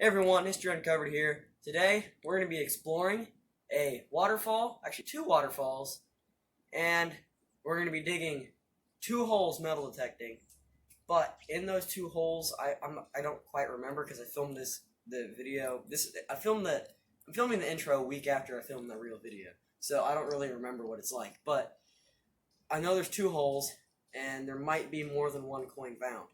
Hey everyone, History Uncovered here. Today we're going to be exploring a waterfall, actually two waterfalls, and we're going to be digging two holes metal detecting. But in those two holes, I don't quite remember because I filmed I'm filming the intro a week after I filmed the real video, so I don't really remember what it's like. But I know there's two holes, and there might be more than one coin found.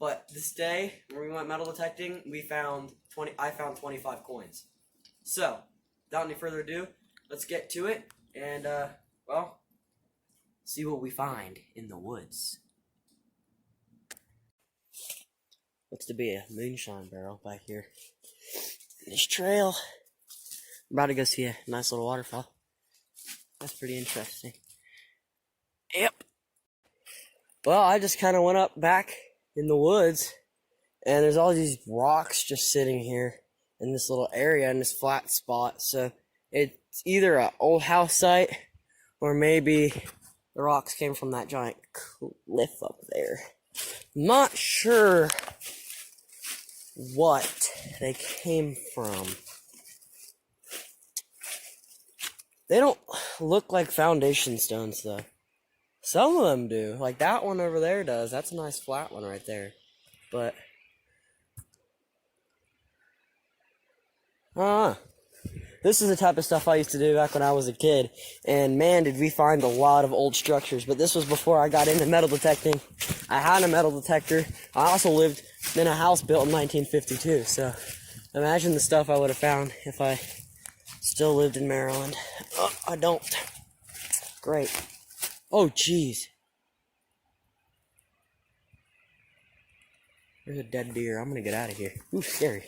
But this day, when we went metal detecting, I found 25 coins. So, without any further ado, let's get to it and, see what we find in the woods. Looks to be a moonshine barrel back here. This trail. I'm about to go see a nice little waterfall. That's pretty interesting. Yep. Well, I just kind of went up back in the woods, and there's all these rocks just sitting here in this little area in this flat spot. So it's either an old house site or maybe the rocks came from that giant cliff up there. Not sure what they came from. They don't look like foundation stones though. Some of them do, like that one over there does. That's a nice flat one right there. But this is the type of stuff I used to do back when I was a kid. And man, did we find a lot of old structures. But this was before I got into metal detecting. I had a metal detector. I also lived in a house built in 1952. So imagine the stuff I would have found if I still lived in Maryland. Oh, I don't. Great. Oh, jeez. There's a dead deer. I'm gonna get out of here. Ooh, scary.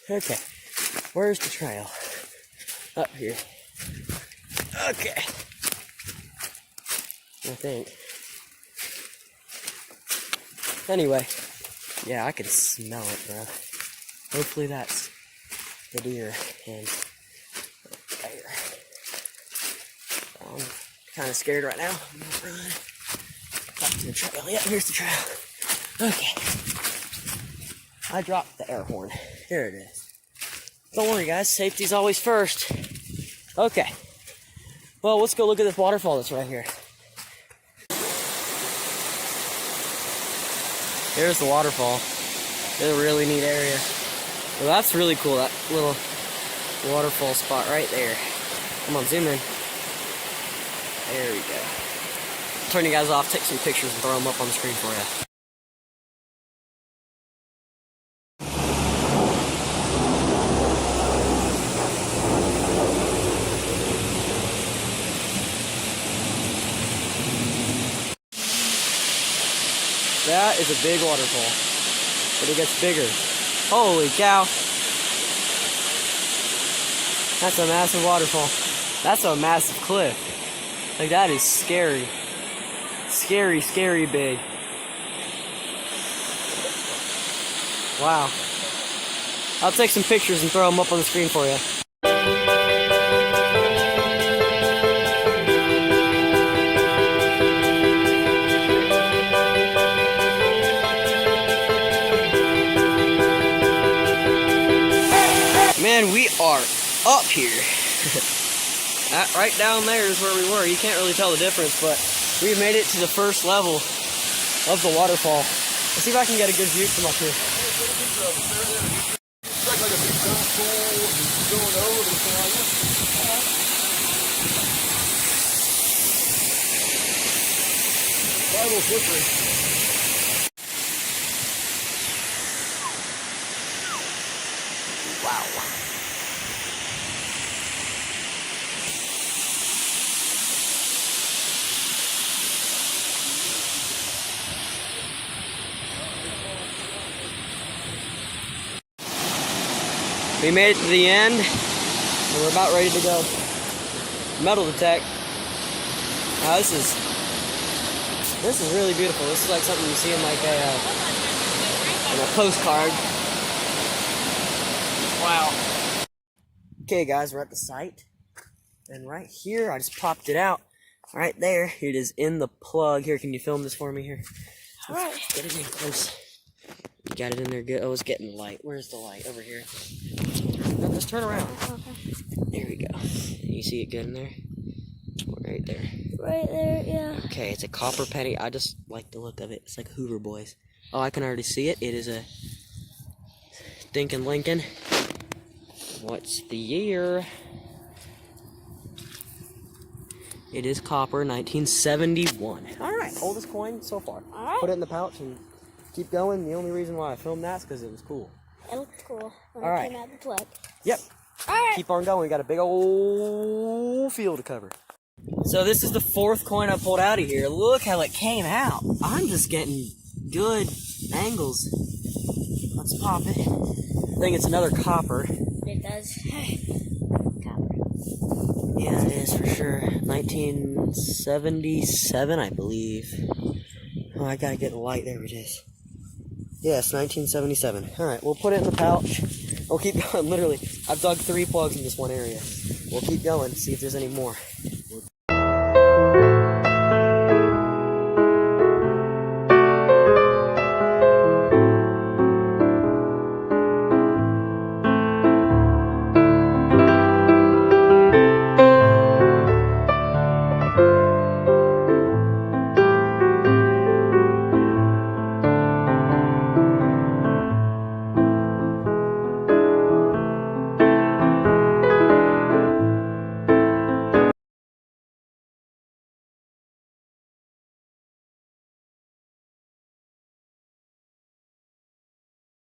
Okay. Where's the trail? Up here. Okay. I think. Anyway. Yeah, I can smell it, bro. Hopefully that's the deer. And there. Kind of scared right now. I'm gonna run up to the trail. Yeah, here's the trail. Okay. I dropped the air horn. Here it is. Don't worry, guys. Safety's always first. Okay. Well, let's go look at this waterfall that's right here. Here's the waterfall. It's a really neat area. Well, that's really cool. That little waterfall spot right there. Come on, zoom in. There we go. Turn you guys off, take some pictures, and throw them up on the screen for you. That is a big waterfall, but it gets bigger. Holy cow. That's a massive waterfall. That's a massive cliff. Like, that is scary. Scary, scary big. Wow. I'll take some pictures and throw them up on the screen for you. Man, we are up here. That right down there is where we were. You can't really tell the difference, but we've made it to the first level of the waterfall. Let's see if I can get a good view from up here. It's like a big pool going over the side. A little slippery. Wow. We made it to the end, and we're about ready to go metal detect. Now this is really beautiful. This is like something you see in like a postcard. Wow. Okay, guys, we're at the site, and right here, I just popped it out. Right there, it is in the plug. Here, can you film this for me here? All right. Get it in close. Got it in there good. Oh, it's getting light. Where's the light? Over here. No, just turn around. Okay. There we go. You see it good in there? Right there. Right there, yeah. Okay, it's a copper penny. I just like the look of it. It's like Hoover Boys. Oh, I can already see it. It is a Thinkin' Lincoln. What's the year? It is copper, 1971. Alright, oldest coin so far. Alright. Put it in the pouch and keep going. The only reason why I filmed that is because it was cool. It looked cool when All it right. came out of the plug. Yep. Alright. Keep on going. We got a big old field to cover. So this is the fourth coin I pulled out of here. Look how it came out. I'm just getting good angles. Let's pop it. I think it's another copper. It does. Copper. Yeah, it is for sure. 1977, I believe. Oh, I gotta get the light. There it is. Yes, 1977. Alright, we'll put it in the pouch. We'll keep going. Literally, I've dug 3 plugs in this one area. We'll keep going, see if there's any more.